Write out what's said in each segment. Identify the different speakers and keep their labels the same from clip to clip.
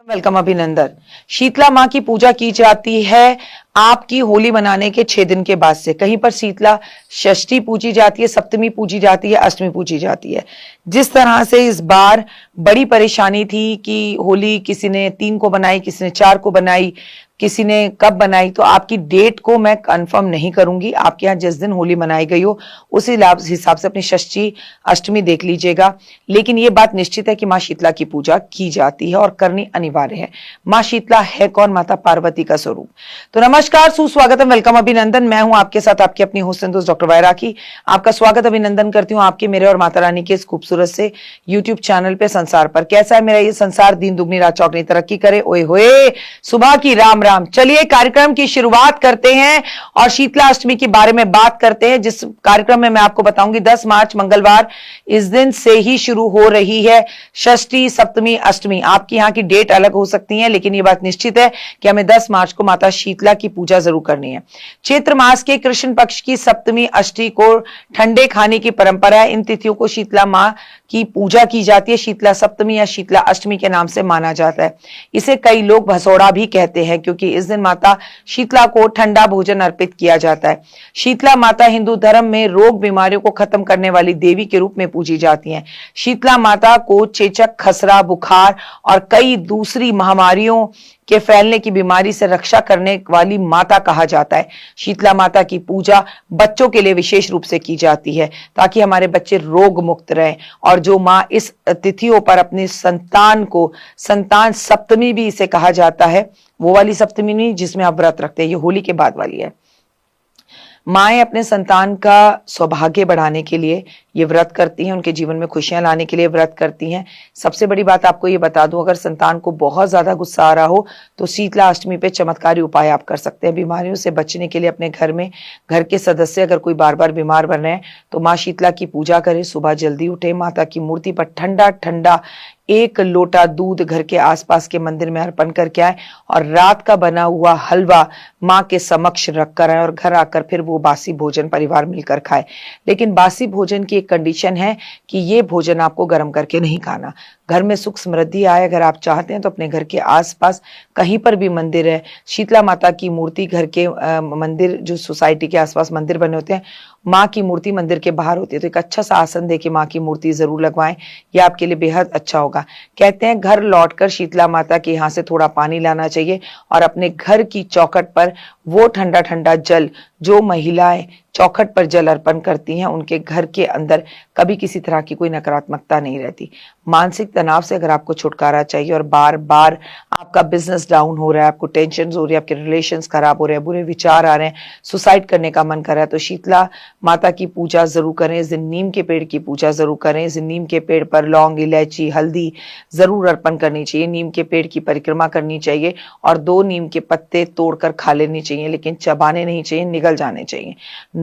Speaker 1: Welcome अभिनंदन। शीतला माँ की पूजा की जाती है आपकी होली मनाने के 6 दिन के बाद से। कहीं पर शीतला षष्ठी पूजी जाती है, सप्तमी पूजी जाती है, अष्टमी पूजी जाती है। जिस तरह से इस बार बड़ी परेशानी थी कि होली किसी ने 3 को बनाई, किसी ने 4 को बनाई, किसी ने कब बनाई, तो आपकी डेट को मैं कंफर्म नहीं करूंगी। आपके यहाँ जिस दिन होली मनाई गई हो उसी हिसाब से अपनी षष्ठी अष्टमी देख लीजिएगा। लेकिन ये बात निश्चित है कि माँ शीतला की पूजा की जाती है और करनी अनिवार्य है। माँ शीतला है कौन? माता पार्वती का स्वरूप। तो नमस्कार, सुस्वागतम, वेलकम अभिनंदन। मैं हूं आपके साथ आपकी अपनी होस्ट एंड दोस्त डॉक्टर वैरागी। आपका स्वागत अभिनंदन करती हूँ आपके, मेरे और माता रानी के इस खूबसूरत से यूट्यूब चैनल पे संसार पर। कैसा है मेरा ये संसार? दिन दुगनी रात चौगनी तरक्की करे। ओए होए, सुबह की राम राम। चलिए कार्यक्रम की शुरुआत करते हैं और शीतला अष्टमी के बारे में बात करते हैं, जिस कार्यक्रम में मैं आपको बताऊंगी 10 मार्च मंगलवार इस दिन से ही शुरू हो रही है षष्ठी, सप्तमी, अष्टमी। आपकी यहाँ की डेट अलग हो सकती है, लेकिन ये बात निश्चित है कि हमें 10 मार्च को माता शीतला की पूजा जरूर करनी है। चैत्र मास के कृष्ण पक्ष की सप्तमी अष्टमी को ठंडे खाने की परंपरा है। इन तिथियों को शीतला माँ की पूजा की जाती है। शीतला सप्तमी या शीतला अष्टमी के नाम से माना जाता है। इसे कई लोग भसोड़ा भी कहते हैं, क्योंकि इस दिन माता शीतला को ठंडा भोजन अर्पित किया जाता है। शीतला माता हिंदू धर्म में रोग बीमारियों को खत्म करने वाली देवी के रूप में पूजी जाती हैं। शीतला माता को चेचक, खसरा, बुखार और कई दूसरी महामारियों के फैलने की बीमारी से रक्षा करने वाली माता कहा जाता है। शीतला माता की पूजा बच्चों के लिए विशेष रूप से की जाती है, ताकि हमारे बच्चे रोग मुक्त रहें। और जो माँ इस तिथियों पर अपने संतान को, संतान सप्तमी भी इसे कहा जाता है, वो वाली सप्तमी नहीं जिसमें आप व्रत रखते हैं, ये होली के बाद वाली है। माएँ अपने संतान का सौभाग्य बढ़ाने के लिए ये व्रत करती हैं, उनके जीवन में खुशियां लाने के लिए व्रत करती हैं। सबसे बड़ी बात आपको ये बता दूं, अगर संतान को बहुत ज्यादा गुस्सा आ रहा हो तो शीतला अष्टमी पे चमत्कारी उपाय आप कर सकते हैं। बीमारियों से बचने के लिए अपने घर में, घर के सदस्य अगर कोई बार बार बीमार बन रहे हैं तो माँ शीतला की पूजा करें। सुबह जल्दी उठे, माता की मूर्ति पर ठंडा ठंडा 1 लोटा दूध घर के आसपास के मंदिर में अर्पण करके आए और रात का बना हुआ हलवा माँ के समक्ष रख कर आए और घर आकर फिर वो बासी भोजन परिवार मिलकर खाए। लेकिन बासी भोजन की एक कंडीशन है कि ये भोजन आपको गर्म करके नहीं खाना। घर में सुख समृद्धि आए अगर आप चाहते हैं तो अपने घर के आसपास कहीं पर भी मंदिर है, शीतला माता की मूर्ति, घर के मंदिर, जो सोसाइटी के आसपास मंदिर बने होते हैं, माँ की मूर्ति मंदिर के बाहर होती है, तो एक अच्छा सा आसन दे के माँ की मूर्ति जरूर लगवाएं। यह आपके लिए बेहद अच्छा होगा। कहते हैं घर लौटकर शीतला माता के यहाँ से थोड़ा पानी लाना चाहिए और अपने घर की चौखट पर वो ठंडा ठंडा जल, जो महिलाएं चौखट पर जल अर्पण करती हैं, उनके घर के अंदर कभी किसी तरह की कोई नकारात्मकता नहीं रहती। मानसिक तनाव से अगर आपको छुटकारा चाहिए और बार बार आपका बिजनेस डाउन हो रहा है, आपको टेंशन हो रही है, आपके रिलेशंस खराब हो रहे हैं, बुरे विचार आ रहे हैं, सुसाइड करने का मन कर रहा है, तो शीतला माता की पूजा जरूर करें। इस दिन नीम के पेड़ की पूजा जरूर करें। इस दिन नीम के पेड़ पर लौंग, इलायची, हल्दी जरूर अर्पण करनी चाहिए। नीम के पेड़ की परिक्रमा करनी चाहिए और 2 नीम के पत्ते तोड़कर खा लेने चाहिए, लेकिन चबाने नहीं चाहिए, निगल जाने चाहिए।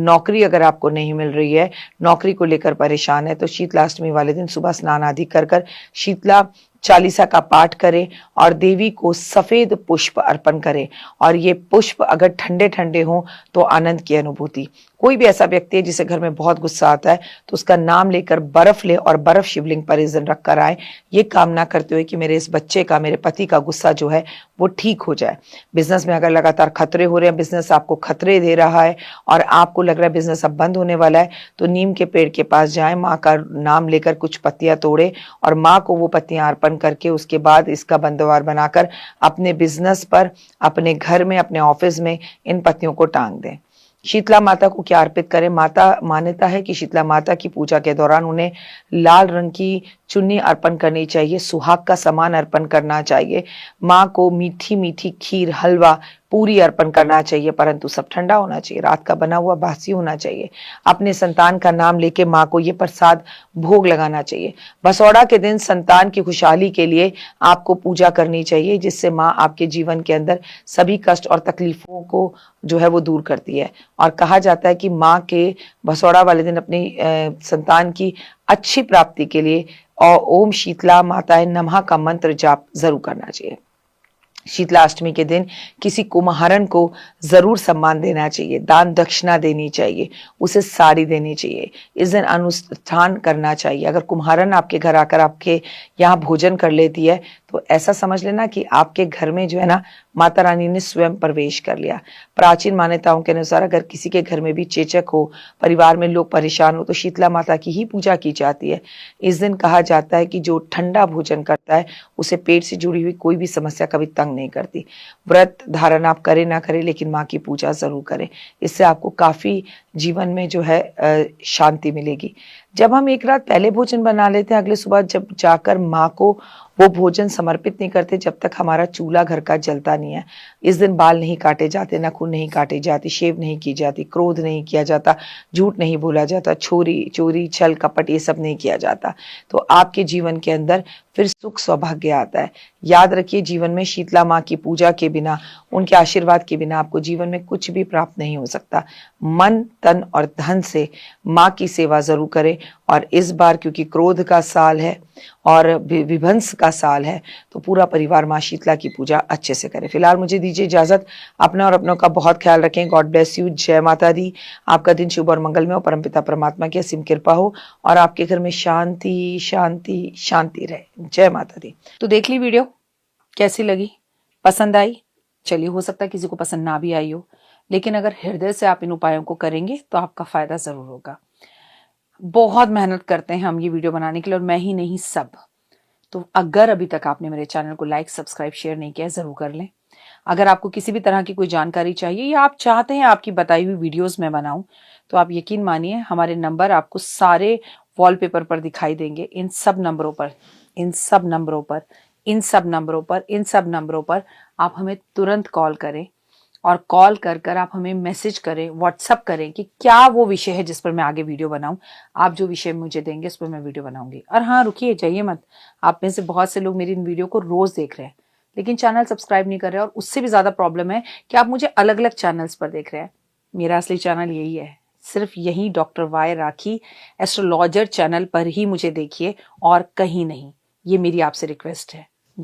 Speaker 1: नौकरी अगर आपको नहीं मिल रही है, नौकरी को लेकर परेशान है, तो शीतला अष्टमी वाले दिन सुबह स्नान आदि कर शीतला चालीसा का पाठ करें और देवी को सफेद पुष्प अर्पण करें। और ये पुष्प अगर ठंडे ठंडे हों तो आनंद की अनुभूति। कोई भी ऐसा व्यक्ति है जिसे घर में बहुत गुस्सा आता है तो उसका नाम लेकर बर्फ ले और बर्फ शिवलिंग पर इस दिन रख कर आए, ये कामना करते हुए कि मेरे इस बच्चे का, मेरे पति का गुस्सा जो है वो ठीक हो जाए। बिजनेस में अगर लगातार खतरे हो रहे हैं, बिजनेस आपको खतरे दे रहा है और आपको लग रहा है बिजनेस अब बंद होने वाला है, तो नीम के पेड़ के पास जाएं, माँ का नाम लेकर कुछ पत्तियां तोड़े और माँ को वो पत्तियां अर्पण करके उसके बाद इसका बंदवार बनाकर अपने बिजनेस पर, अपने घर में, अपने ऑफिस में इन पत्तियों को टांग दें। शीतला माता को क्या अर्पित करें? मान्यता है कि शीतला माता की पूजा के दौरान उन्हें लाल रंग की चुन्नी अर्पण करनी चाहिए, सुहाग का सामान अर्पण करना चाहिए, माँ को मीठी मीठी खीर, हलवा, पूरी अर्पण करना चाहिए, परंतु सब ठंडा होना चाहिए, रात का बना हुआ बासी होना चाहिए। अपने संतान का नाम लेके माँ को ये प्रसाद भोग लगाना चाहिए। भसौड़ा के दिन संतान की खुशहाली के लिए आपको पूजा करनी चाहिए, जिससे माँ आपके जीवन के अंदर सभी कष्ट और तकलीफों को जो है वो दूर करती है। और कहा जाता है कि माँ के भसौड़ा वाले दिन अपनी संतान की अच्छी प्राप्ति के लिए और ओम शीतला माताए नमः का मंत्र जाप जरूर करना चाहिए। शीतला अष्टमी के दिन किसी कुम्हारन को जरूर सम्मान देना चाहिए, दान दक्षिणा देनी चाहिए, उसे साड़ी देनी चाहिए। इस दिन अनुष्ठान करना चाहिए। अगर कुम्हारन आपके घर आकर आपके यहाँ भोजन कर लेती है तो ऐसा समझ लेना कि आपके घर में जो है ना माता रानी ने स्वयं प्रवेश कर लिया। प्राचीन मान्यताओं के अनुसार अगर किसी के घर में भी चेचक हो, परिवार में लोग परेशान हो, तो शीतला माता की ही पूजा की जाती है। इस दिन कहा जाता है कि जो ठंडा भोजन करता है उसे पेट से जुड़ी हुई कोई भी समस्या कभी तंग नहीं करती। व्रत धारण आप करें ना करें, लेकिन माँ की पूजा जरूर करें। इससे आपको काफी जीवन में जो है शांति मिलेगी। जब हम एक रात पहले भोजन बना लेते हैं, अगले सुबह जब जाकर माँ को वो भोजन समर्पित नहीं करते जब तक हमारा चूल्हा घर का जलता नहीं है। इस दिन बाल नहीं काटे जाते, नाखून नहीं काटे जाती, शेव नहीं की जाती, क्रोध नहीं किया जाता, झूठ नहीं बोला जाता, चोरी छल कपट ये सब नहीं किया जाता। तो आपके जीवन के अंदर फिर सुख सौभाग्य आता है। याद रखिए, जीवन में शीतला माँ की पूजा के बिना, उनके आशीर्वाद के बिना आपको जीवन में कुछ भी प्राप्त नहीं हो सकता। मन, तन और धन से माँ की सेवा जरूर करें। और इस बार क्योंकि क्रोध का साल है और विभंस का साल है, तो पूरा परिवार माँ शीतला की पूजा अच्छे से करे। फिलहाल मुझे दीजिए इजाजत। अपना और अपनों का बहुत ख्याल रखें। God bless you. जय माता दी। आपका दिन शुभ और मंगलमय हो। परमपिता परमात्मा की असीम कृपा हो और आपके घर में शांति शांति शांति रहे। जय माता दी। तो देख ली वीडियो, कैसी लगी, पसंद आई? चलिए, हो सकता है किसी को पसंद ना भी आई हो, लेकिन अगर हृदय से आप इन उपायों को करेंगे तो आपका फायदा जरूर होगा। बहुत मेहनत करते हैं हम ये वीडियो बनाने के लिए, और मैं ही नहीं, सब। तो अगर अभी तक आपने मेरे चैनल को लाइक, सब्सक्राइब, शेयर नहीं किया, जरूर कर लें। अगर आपको किसी भी तरह की कोई जानकारी चाहिए या आप चाहते हैं आपकी बताई हुई वीडियोस मैं बनाऊं, तो आप यकीन मानिए हमारे नंबर आपको सारे वॉलपेपर पर दिखाई देंगे। इन सब नंबरों पर आप हमें तुरंत कॉल करें, और कॉल कर आप हमें मैसेज करें, व्हाट्सअप करें कि क्या वो विषय है जिस पर मैं आगे वीडियो बनाऊं। आप जो विषय मुझे देंगे उस पर मैं वीडियो बनाऊंगी। और हाँ, रुकिए, जाइए मत। आप में से बहुत से लोग मेरी इन वीडियो को रोज देख रहे हैं, लेकिन चैनल सब्सक्राइब नहीं कर रहे, और उससे भी ज्यादा प्रॉब्लम है कि आप मुझे अलग अलग चैनल्स पर देख रहे हैं। मेरा असली चैनल यही है, सिर्फ यही डॉक्टर वाई राखी एस्ट्रोलॉजर चैनल पर ही मुझे देखिए, और कहीं नहीं। ये मेरी आपसे रिक्वेस्ट है।